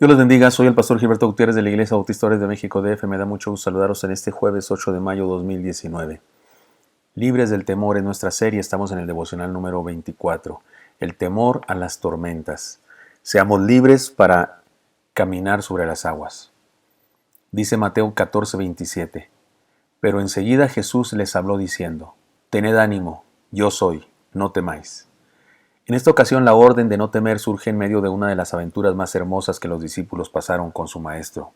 Dios los bendiga, soy el pastor Gilberto Gutiérrez de la Iglesia Bautista de México DF. Me da mucho gusto saludaros en este jueves 8 de mayo 2019. Libres del temor en nuestra serie, estamos en el devocional número 24. El temor a las tormentas. Seamos libres para caminar sobre las aguas. Dice Mateo 14:27. Pero enseguida Jesús les habló diciendo: Tened ánimo, yo soy, no temáis. En esta ocasión la orden de no temer surge en medio de una de las aventuras más hermosas que los discípulos pasaron con su maestro.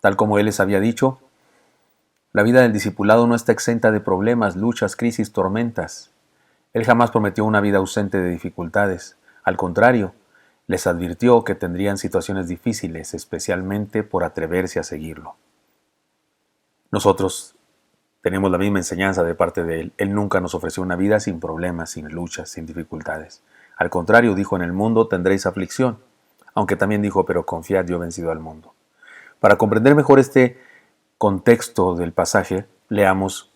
Tal como él les había dicho, la vida del discipulado no está exenta de problemas, luchas, crisis, tormentas. Él jamás prometió una vida ausente de dificultades. Al contrario, les advirtió que tendrían situaciones difíciles, especialmente por atreverse a seguirlo. Nosotros tenemos la misma enseñanza de parte de Él. Él nunca nos ofreció una vida sin problemas, sin luchas, sin dificultades. Al contrario, dijo: en el mundo tendréis aflicción. Aunque también dijo: pero confiad, yo he vencido al mundo. Para comprender mejor este contexto del pasaje, leamos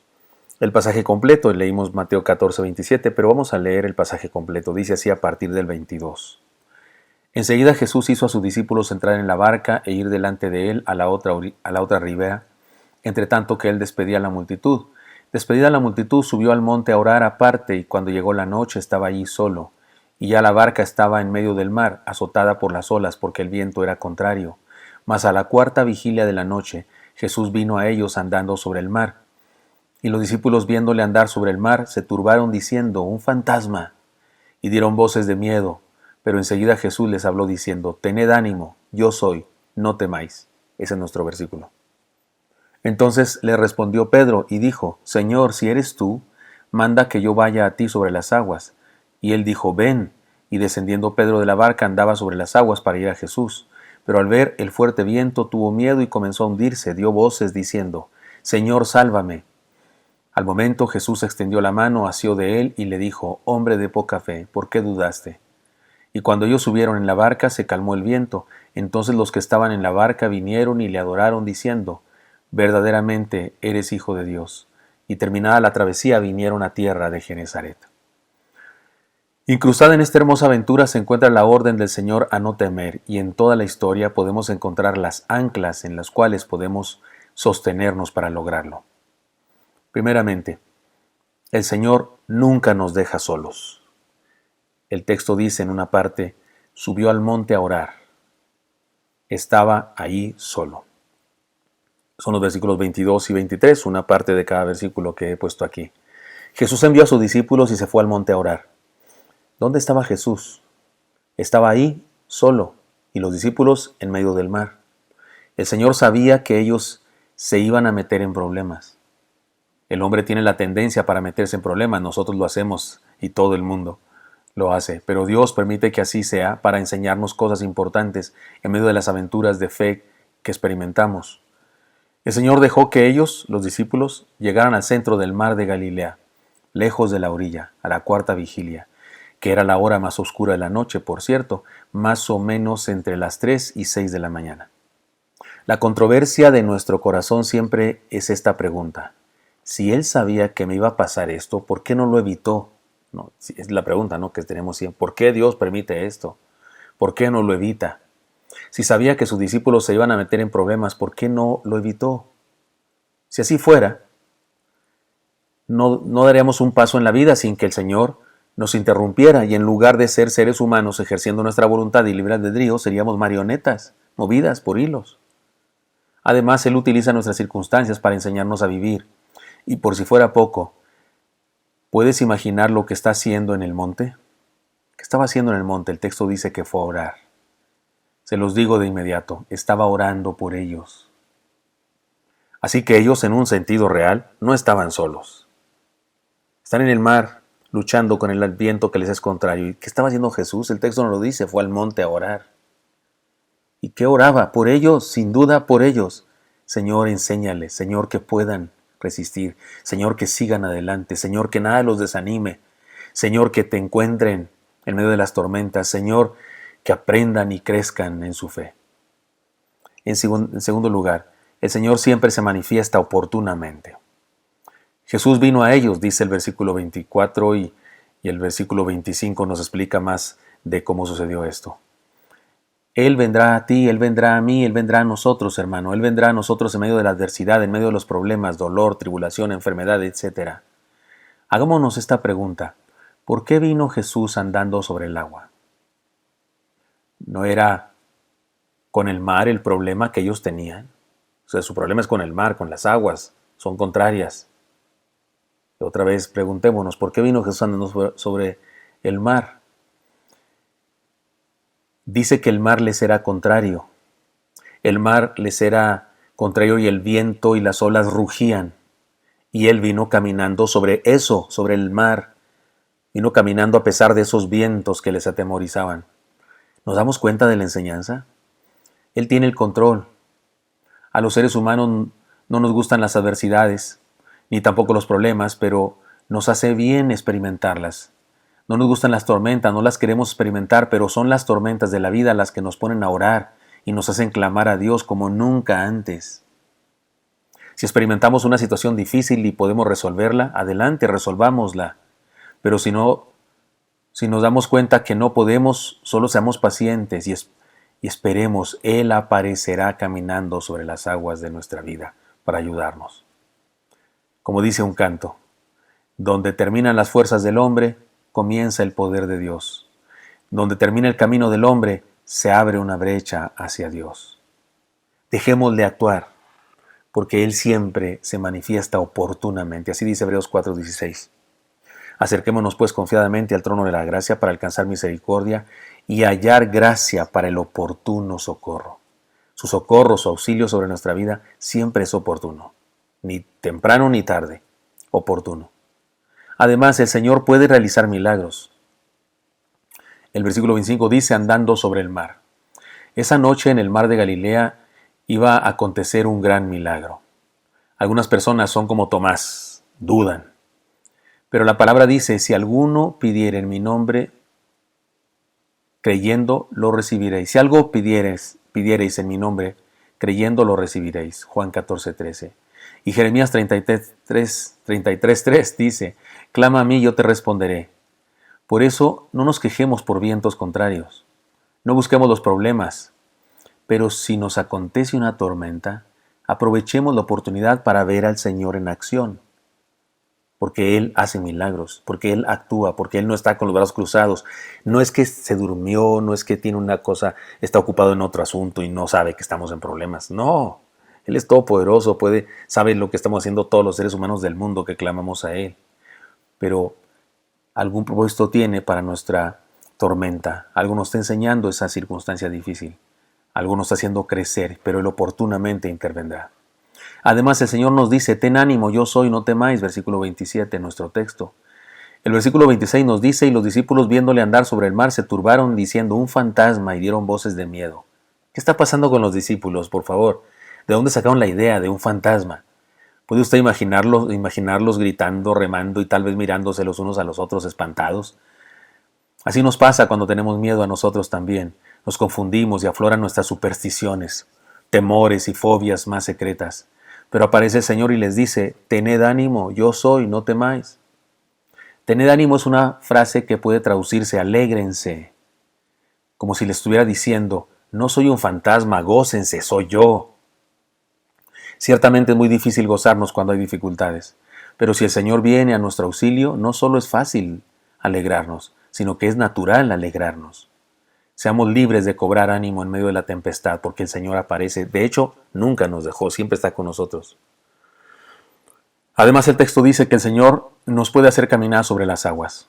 el pasaje completo. Leímos Mateo 14:27, pero vamos a leer el pasaje completo. Dice así a partir del 22. Enseguida Jesús hizo a sus discípulos entrar en la barca e ir delante de Él a la otra ribera, entre tanto que Él despedía a la multitud. Despedida la multitud, subió al monte a orar aparte, y cuando llegó la noche estaba allí solo. Y ya la barca estaba en medio del mar, azotada por las olas, porque el viento era contrario. Mas a la cuarta vigilia de la noche, Jesús vino a ellos andando sobre el mar. Y los discípulos, viéndole andar sobre el mar, se turbaron diciendo: un fantasma. Y dieron voces de miedo. Pero enseguida Jesús les habló diciendo: tened ánimo, yo soy, no temáis. Ese es nuestro versículo. Entonces le respondió Pedro y dijo: Señor, si eres tú, manda que yo vaya a ti sobre las aguas. Y él dijo: ven. Y descendiendo Pedro de la barca andaba sobre las aguas para ir a Jesús. Pero al ver el fuerte viento tuvo miedo y comenzó a hundirse. Dio voces diciendo: Señor, sálvame. Al momento Jesús extendió la mano, asió de él y le dijo: hombre de poca fe, ¿por qué dudaste? Y cuando ellos subieron en la barca se calmó el viento. Entonces los que estaban en la barca vinieron y le adoraron diciendo: verdaderamente eres Hijo de Dios. Y terminada la travesía vinieron a tierra de Genezaret. Incrustada en esta hermosa aventura se encuentra la orden del Señor a no temer, y en toda la historia podemos encontrar las anclas en las cuales podemos sostenernos para lograrlo. Primeramente, el Señor nunca nos deja solos. El texto dice en una parte: subió al monte a orar. Estaba ahí solo. Son los versículos 22 y 23, una parte de cada versículo que he puesto aquí. Jesús envió a sus discípulos y se fue al monte a orar. ¿Dónde estaba Jesús? Estaba ahí solo, y los discípulos en medio del mar. El Señor sabía que ellos se iban a meter en problemas. El hombre tiene la tendencia para meterse en problemas, nosotros lo hacemos y todo el mundo lo hace, pero Dios permite que así sea para enseñarnos cosas importantes en medio de las aventuras de fe que experimentamos. El Señor dejó que ellos, los discípulos, llegaran al centro del mar de Galilea, lejos de la orilla, a la cuarta vigilia, que era la hora más oscura de la noche, por cierto, más o menos entre las 3 y 6 de la mañana. La controversia de nuestro corazón siempre es esta pregunta: si Él sabía que me iba a pasar esto, ¿por qué no lo evitó? No, es la pregunta, ¿no?, que tenemos siempre. ¿Por qué Dios permite esto? ¿Por qué no lo evita? Si sabía que sus discípulos se iban a meter en problemas, ¿por qué no lo evitó? Si así fuera, no daríamos un paso en la vida sin que el Señor nos interrumpiera, y en lugar de ser seres humanos ejerciendo nuestra voluntad y libre albedrío, seríamos marionetas, movidas por hilos. Además, Él utiliza nuestras circunstancias para enseñarnos a vivir. Y por si fuera poco, ¿puedes imaginar lo que está haciendo en el monte? ¿Qué estaba haciendo en el monte? El texto dice que fue a orar. Se los digo de inmediato, estaba orando por ellos. Así que ellos, en un sentido real, no estaban solos. Están en el mar, luchando con el viento que les es contrario. ¿Y qué estaba haciendo Jesús? El texto no lo dice, fue al monte a orar. ¿Y qué oraba? Por ellos, sin duda por ellos. Señor, enséñales, Señor, que puedan resistir, Señor, que sigan adelante, Señor, que nada los desanime, Señor, que te encuentren en medio de las tormentas, Señor, que aprendan y crezcan en su fe. En segundo lugar, el Señor siempre se manifiesta oportunamente. Jesús vino a ellos, dice el versículo 24, y el versículo 25 nos explica más de cómo sucedió esto. Él vendrá a ti, Él vendrá a mí, Él vendrá a nosotros, hermano. Él vendrá a nosotros en medio de la adversidad, en medio de los problemas, dolor, tribulación, enfermedad, etc. Hagámonos esta pregunta. ¿Por qué vino Jesús andando sobre el agua? ¿No era con el mar el problema que ellos tenían? O sea, su problema es con el mar, con las aguas, son contrarias. Y otra vez preguntémonos, ¿por qué vino Jesús andando sobre el mar? Dice que el mar les era contrario. El mar les era contrario y el viento y las olas rugían. Y él vino caminando sobre eso, sobre el mar. Vino caminando a pesar de esos vientos que les atemorizaban. ¿Nos damos cuenta de la enseñanza? Él tiene el control. A los seres humanos no nos gustan las adversidades, ni tampoco los problemas, pero nos hace bien experimentarlas. No nos gustan las tormentas, no las queremos experimentar, pero son las tormentas de la vida las que nos ponen a orar y nos hacen clamar a Dios como nunca antes. Si experimentamos una situación difícil y podemos resolverla, adelante, resolvámosla. Pero si nos damos cuenta que no podemos, solo seamos pacientes y esperemos. Él aparecerá caminando sobre las aguas de nuestra vida para ayudarnos. Como dice un canto, donde terminan las fuerzas del hombre, comienza el poder de Dios. Donde termina el camino del hombre, se abre una brecha hacia Dios. Dejémosle actuar, porque Él siempre se manifiesta oportunamente. Así dice Hebreos 4:16. Acerquémonos pues confiadamente al trono de la gracia para alcanzar misericordia y hallar gracia para el oportuno socorro. Su socorro, su auxilio sobre nuestra vida siempre es oportuno. Ni temprano ni tarde, oportuno. Además, el Señor puede realizar milagros. El versículo 25 dice, andando sobre el mar. Esa noche en el mar de Galilea iba a acontecer un gran milagro. Algunas personas son como Tomás, dudan. Pero la palabra dice, si alguno pidiere en mi nombre, creyendo, lo recibiréis. Si algo pidiereis en mi nombre, creyendo, lo recibiréis. Juan 14:13. Y Jeremías 33:3 dice, clama a mí y yo te responderé. Por eso no nos quejemos por vientos contrarios. No busquemos los problemas. Pero si nos acontece una tormenta, aprovechemos la oportunidad para ver al Señor en acción. Porque Él hace milagros, porque Él actúa, porque Él no está con los brazos cruzados. No es que se durmió, no es que tiene una cosa, está ocupado en otro asunto y no sabe que estamos en problemas. No, Él es todopoderoso, sabe lo que estamos haciendo todos los seres humanos del mundo que clamamos a Él. Pero algún propósito tiene para nuestra tormenta. Algo nos está enseñando esa circunstancia difícil. Algo nos está haciendo crecer, pero Él oportunamente intervendrá. Además, el Señor nos dice, ten ánimo, yo soy, no temáis, versículo 27 en nuestro texto. El versículo 26 nos dice, y los discípulos viéndole andar sobre el mar se turbaron diciendo, un fantasma, y dieron voces de miedo. ¿Qué está pasando con los discípulos, por favor? ¿De dónde sacaron la idea de un fantasma? ¿Puede usted imaginarlos gritando, remando y tal vez mirándose los unos a los otros espantados? Así nos pasa cuando tenemos miedo a nosotros también. Nos confundimos y afloran nuestras supersticiones, temores y fobias más secretas. Pero aparece el Señor y les dice, tened ánimo, yo soy, no temáis. Tened ánimo es una frase que puede traducirse, alégrense, como si le estuviera diciendo, no soy un fantasma, gócense, soy yo. Ciertamente es muy difícil gozarnos cuando hay dificultades, pero si el Señor viene a nuestro auxilio, no solo es fácil alegrarnos, sino que es natural alegrarnos. Seamos libres de cobrar ánimo en medio de la tempestad, porque el Señor aparece. De hecho, nunca nos dejó, siempre está con nosotros. Además, el texto dice que el Señor nos puede hacer caminar sobre las aguas.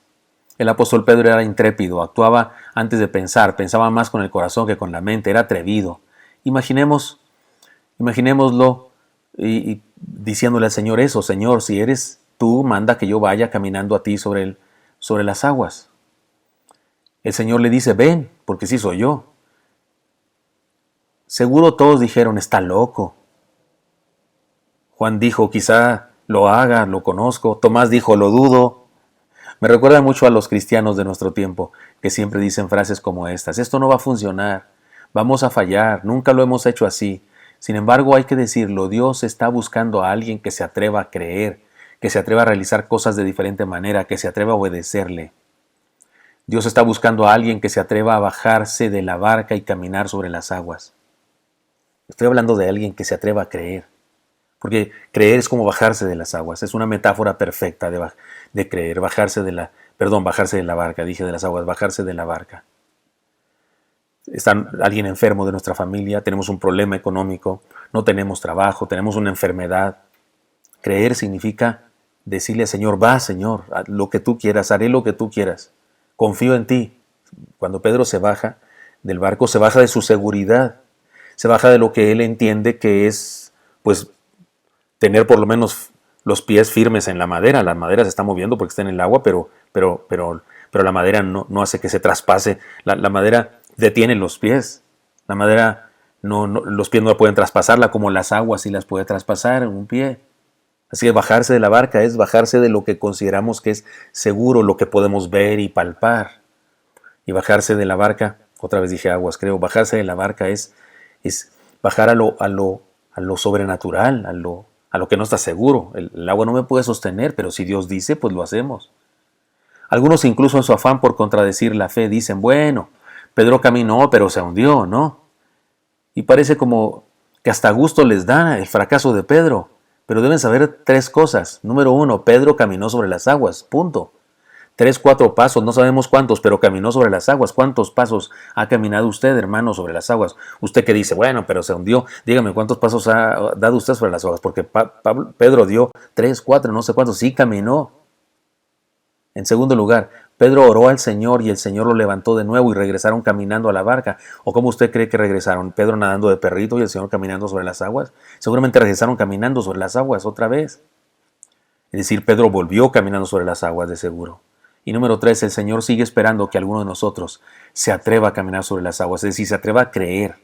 El apóstol Pedro era intrépido, actuaba antes de pensar, pensaba más con el corazón que con la mente, era atrevido. Imaginémoslo y diciéndole al Señor eso, Señor, si eres tú, manda que yo vaya caminando a ti sobre las aguas. El Señor le dice, ven, porque sí soy yo. Seguro todos dijeron, está loco. Juan dijo, quizá lo haga, lo conozco. Tomás dijo, lo dudo. Me recuerda mucho a los cristianos de nuestro tiempo, que siempre dicen frases como estas. Esto no va a funcionar, vamos a fallar, nunca lo hemos hecho así. Sin embargo, hay que decirlo, Dios está buscando a alguien que se atreva a creer, que se atreva a realizar cosas de diferente manera, que se atreva a obedecerle. Dios está buscando a alguien que se atreva a bajarse de la barca y caminar sobre las aguas. Estoy hablando de alguien que se atreva a creer. Porque creer es como bajarse de las aguas. Es una metáfora perfecta de creer. Bajarse de la barca. Dije de las aguas, bajarse de la barca. Está alguien enfermo de nuestra familia, tenemos un problema económico, no tenemos trabajo, tenemos una enfermedad. Creer significa decirle al Señor, va Señor, haz lo que tú quieras, haré lo que tú quieras. Confío en ti. Cuando Pedro se baja del barco, se baja de su seguridad, se baja de lo que él entiende que es, pues, tener por lo menos los pies firmes en la madera. La madera se está moviendo porque está en el agua, pero la madera no hace que se traspase. La madera detiene los pies. La madera, los pies no pueden traspasarla como las aguas sí las puede traspasar un pie. Así que bajarse de la barca es bajarse de lo que consideramos que es seguro, lo que podemos ver y palpar. Y bajarse de la barca, otra vez dije aguas, creo, bajarse de la barca es bajar a lo sobrenatural, a lo que no está seguro. El agua no me puede sostener, pero si Dios dice, pues lo hacemos. Algunos incluso en su afán por contradecir la fe dicen, bueno, Pedro caminó, pero se hundió, ¿no? Y parece como que hasta gusto les da el fracaso de Pedro. Pero deben saber tres cosas. Número uno, Pedro caminó sobre las aguas, punto. 3, 4 pasos, no sabemos cuántos, pero caminó sobre las aguas. ¿Cuántos pasos ha caminado usted, hermano, sobre las aguas? Usted que dice, bueno, pero se hundió. Dígame, ¿cuántos pasos ha dado usted sobre las aguas? Porque Pedro dio 3, 4, no sé cuántos, sí caminó. En segundo lugar, Pedro oró al Señor y el Señor lo levantó de nuevo y regresaron caminando a la barca. ¿O cómo usted cree que regresaron? ¿Pedro nadando de perrito y el Señor caminando sobre las aguas? Seguramente regresaron caminando sobre las aguas otra vez. Es decir, Pedro volvió caminando sobre las aguas de seguro. Y número 3, el Señor sigue esperando que alguno de nosotros se atreva a caminar sobre las aguas, es decir, se atreva a creer.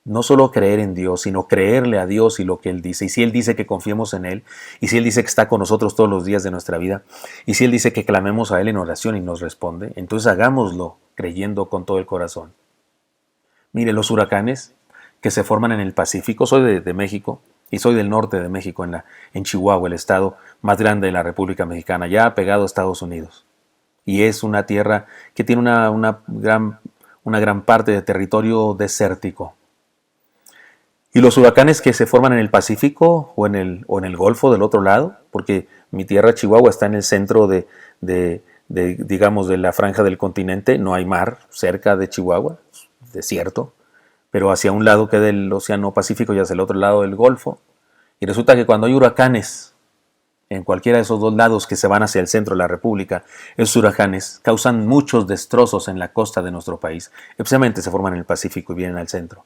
No solo creer en Dios, sino creerle a Dios y lo que Él dice. Y si Él dice que confiemos en Él, y si Él dice que está con nosotros todos los días de nuestra vida, y si Él dice que clamemos a Él en oración y nos responde, entonces hagámoslo creyendo con todo el corazón. Mire, los huracanes que se forman en el Pacífico, soy de México, y soy del norte de México, en Chihuahua, el estado más grande de la República Mexicana, ya pegado a Estados Unidos. Y es una tierra que tiene una gran parte de territorio desértico. Y los huracanes que se forman en el Pacífico o en el Golfo del otro lado, porque mi tierra, Chihuahua, está en el centro digamos, de la franja del continente, no hay mar cerca de Chihuahua, desierto, pero hacia un lado queda el Océano Pacífico y hacia el otro lado el Golfo. Y resulta que cuando hay huracanes en cualquiera de esos dos lados que se van hacia el centro de la República, esos huracanes causan muchos destrozos en la costa de nuestro país. Especialmente se forman en el Pacífico y vienen al centro.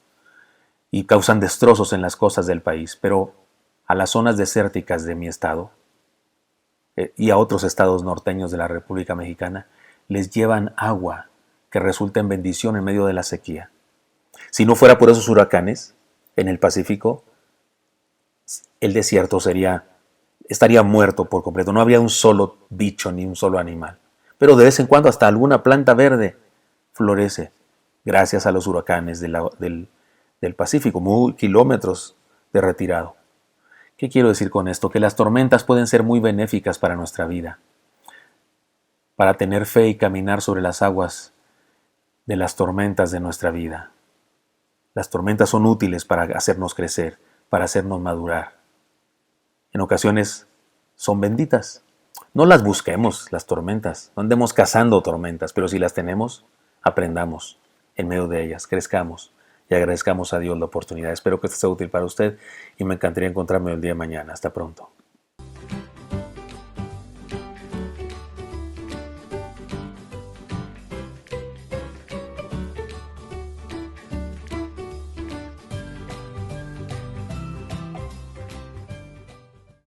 Y causan destrozos en las costas del país. Pero a las zonas desérticas de mi estado y a otros estados norteños de la República Mexicana les llevan agua que resulta en bendición en medio de la sequía. Si no fuera por esos huracanes en el Pacífico, el desierto estaría muerto por completo. No habría un solo bicho ni un solo animal. Pero de vez en cuando hasta alguna planta verde florece gracias a los huracanes del Pacífico, kilómetros de retirado. ¿Qué quiero decir con esto? Que las tormentas pueden ser muy benéficas para nuestra vida, para tener fe y caminar sobre las aguas de las tormentas de nuestra vida. Las tormentas son útiles para hacernos crecer, para hacernos madurar. En ocasiones son benditas. No las busquemos, las tormentas. No andemos cazando tormentas, pero si las tenemos, aprendamos en medio de ellas, crezcamos y agradezcamos a Dios la oportunidad. Espero que esto sea útil para usted y me encantaría encontrarme el día de mañana. Hasta pronto.